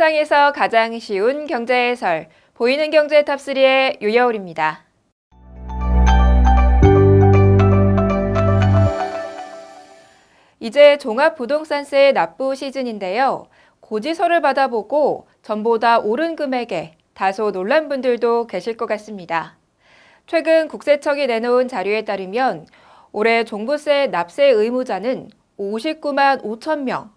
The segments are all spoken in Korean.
세상에서 가장 쉬운 경제 해설, 보이는 경제 탑3의 유여울입니다. 이제 종합부동산세 납부 시즌인데요. 고지서를 받아보고 전보다 오른 금액에 다소 놀란 분들도 계실 것 같습니다. 최근 국세청이 내놓은 자료에 따르면 올해 종부세 납세 의무자는 59만 5천 명,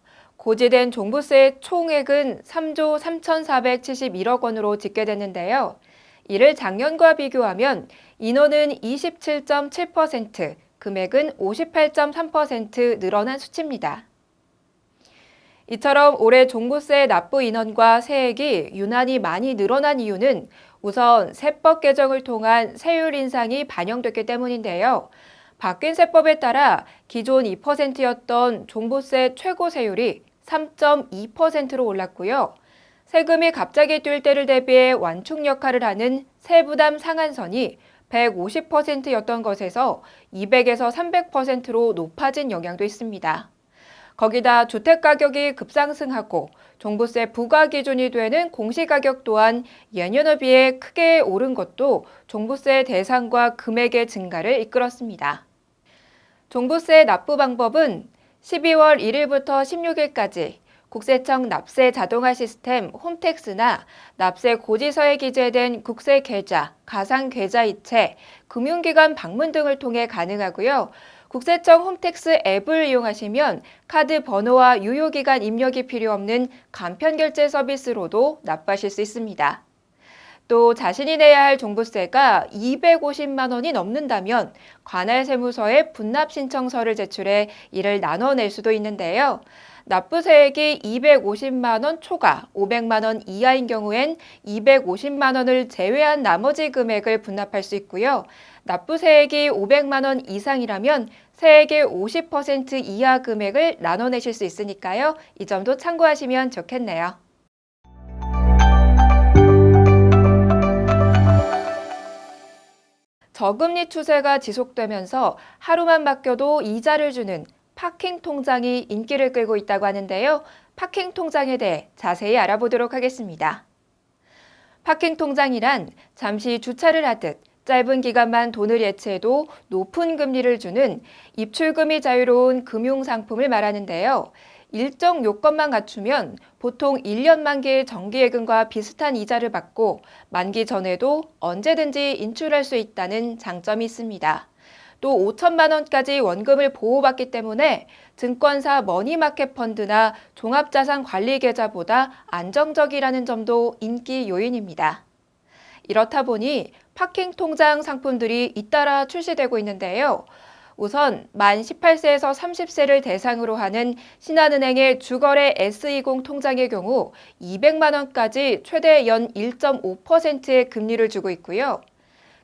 고지된 종부세 총액은 3조 3,471억 원으로 집계됐는데요. 이를 작년과 비교하면 인원은 27.7%, 금액은 58.3% 늘어난 수치입니다. 이처럼 올해 종부세 납부 인원과 세액이 유난히 많이 늘어난 이유는 우선 세법 개정을 통한 세율 인상이 반영됐기 때문인데요. 바뀐 세법에 따라 기존 2%였던 종부세 최고 세율이 3.2%로 올랐고요. 세금이 갑자기 뛸 때를 대비해 완충 역할을 하는 세부담 상한선이 150%였던 것에서 200에서 300%로 높아진 영향도 있습니다. 거기다 주택가격이 급상승하고 종부세 부과 기준이 되는 공시가격 또한 예년에 비해 크게 오른 것도 종부세 대상과 금액의 증가를 이끌었습니다. 종부세 납부 방법은 12월 1일부터 16일까지 국세청 납세 자동화 시스템 홈택스나 납세 고지서에 기재된 국세계좌, 가상계좌이체, 금융기관 방문 등을 통해 가능하고요. 국세청 홈택스 앱을 이용하시면 카드 번호와 유효기간 입력이 필요 없는 간편결제 서비스로도 납부하실 수 있습니다. 또 자신이 내야 할 종부세가 250만 원이 넘는다면 관할 세무서에 분납 신청서를 제출해 이를 나눠낼 수도 있는데요. 납부세액이 250만 원 초과 500만 원 이하인 경우엔 250만 원을 제외한 나머지 금액을 분납할 수 있고요. 납부세액이 500만 원 이상이라면 세액의 50% 이하 금액을 나눠내실 수 있으니까요. 이 점도 참고하시면 좋겠네요. 저금리 추세가 지속되면서 하루만 바뀌어도 이자를 주는 파킹 통장이 인기를 끌고 있다고 하는데요. 파킹 통장에 대해 자세히 알아보도록 하겠습니다. 파킹 통장이란 잠시 주차를 하듯 짧은 기간만 돈을 예치해도 높은 금리를 주는 입출금이 자유로운 금융상품을 말하는데요. 일정 요건만 갖추면 보통 1년 만기의 정기예금과 비슷한 이자를 받고 만기 전에도 언제든지 인출할 수 있다는 장점이 있습니다. 또 5천만 원까지 원금을 보호받기 때문에 증권사 머니마켓 펀드나 종합자산관리계좌보다 안정적이라는 점도 인기 요인입니다. 이렇다 보니 파킹 통장 상품들이 잇따라 출시되고 있는데요. 우선 만 18세에서 30세를 대상으로 하는 신한은행의 주거래 S20 통장의 경우 200만 원까지 최대 연 1.5%의 금리를 주고 있고요.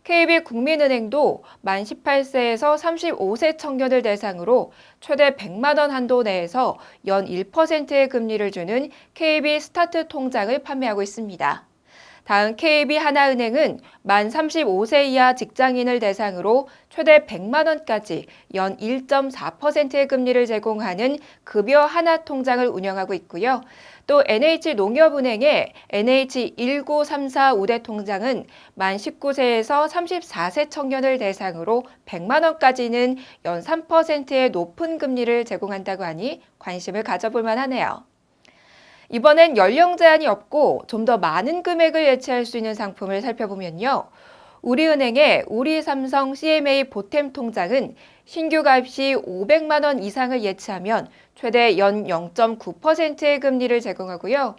KB국민은행도 만 18세에서 35세 청년을 대상으로 최대 100만 원 한도 내에서 연 1%의 금리를 주는 KB스타트 통장을 판매하고 있습니다. 다음 KB하나은행은 만 35세 이하 직장인을 대상으로 최대 100만 원까지 연 1.4%의 금리를 제공하는 급여 하나 통장을 운영하고 있고요. 또 NH농협은행의 NH1934 우대 통장은 만 19세에서 34세 청년을 대상으로 100만 원까지는 연 3%의 높은 금리를 제공한다고 하니 관심을 가져볼 만하네요. 이번엔 연령 제한이 없고 좀 더 많은 금액을 예치할 수 있는 상품을 살펴보면요. 우리은행의 우리삼성 CMA 보탬 통장은 신규 가입 시 500만 원 이상을 예치하면 최대 연 0.9%의 금리를 제공하고요.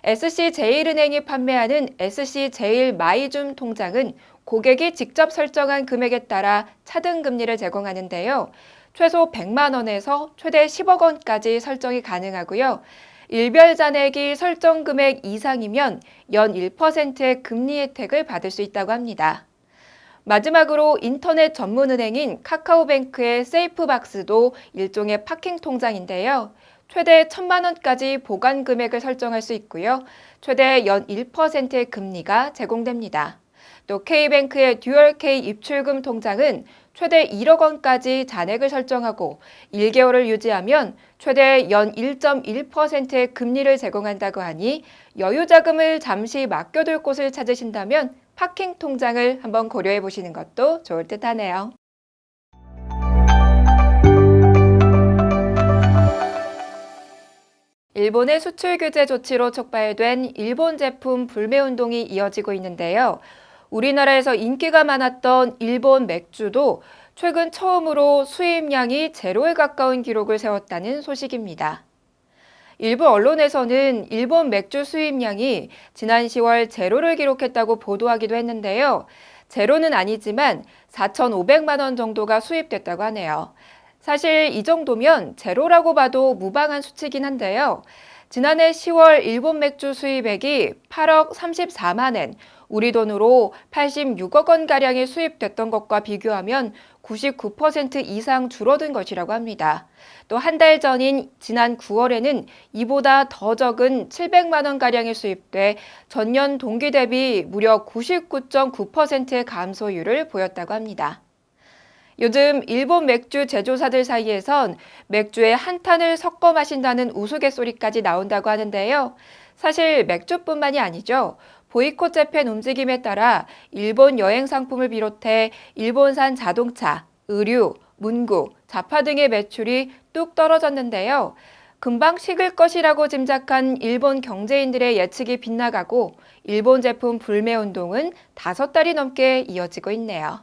SC제일은행이 판매하는 SC제일 마이줌 통장은 고객이 직접 설정한 금액에 따라 차등 금리를 제공하는데요. 최소 100만 원에서 최대 10억 원까지 설정이 가능하고요. 일별 잔액이 설정 금액 이상이면 연 1%의 금리 혜택을 받을 수 있다고 합니다. 마지막으로 인터넷 전문은행인 카카오뱅크의 세이프박스도 일종의 파킹 통장인데요. 최대 1,000만 원까지 보관 금액을 설정할 수 있고요. 최대 연 1%의 금리가 제공됩니다. 또 K뱅크의 듀얼K 입출금 통장은 최대 1억 원까지 잔액을 설정하고 1개월을 유지하면 최대 연 1.1%의 금리를 제공한다고 하니 여유 자금을 잠시 맡겨둘 곳을 찾으신다면 파킹 통장을 한번 고려해 보시는 것도 좋을 듯 하네요. 일본의 수출 규제 조치로 촉발된 일본 제품 불매 운동이 이어지고 있는데요. 우리나라에서 인기가 많았던 일본 맥주도 최근 처음으로 수입량이 제로에 가까운 기록을 세웠다는 소식입니다. 일부 언론에서는 일본 맥주 수입량이 지난 10월 제로를 기록했다고 보도하기도 했는데요. 제로는 아니지만 4,500만 원 정도가 수입됐다고 하네요. 사실 이 정도면 제로라고 봐도 무방한 수치긴 한데요. 지난해 10월 일본 맥주 수입액이 8억 34만 엔, 우리 돈으로 86억 원가량이 수입됐던 것과 비교하면 99% 이상 줄어든 것이라고 합니다. 또 한 달 전인 지난 9월에는 이보다 더 적은 700만 원가량이 수입돼 전년 동기 대비 무려 99.9%의 감소율을 보였다고 합니다. 요즘 일본 맥주 제조사들 사이에선 맥주에 한탄을 섞어 마신다는 우스갯소리까지 나온다고 하는데요. 사실 맥주뿐만이 아니죠. 보이콧 재팬 움직임에 따라 일본 여행 상품을 비롯해 일본산 자동차, 의류, 문구, 자파 등의 매출이 뚝 떨어졌는데요. 금방 식을 것이라고 짐작한 일본 경제인들의 예측이 빗나가고 일본 제품 불매 운동은 5달이 넘게 이어지고 있네요.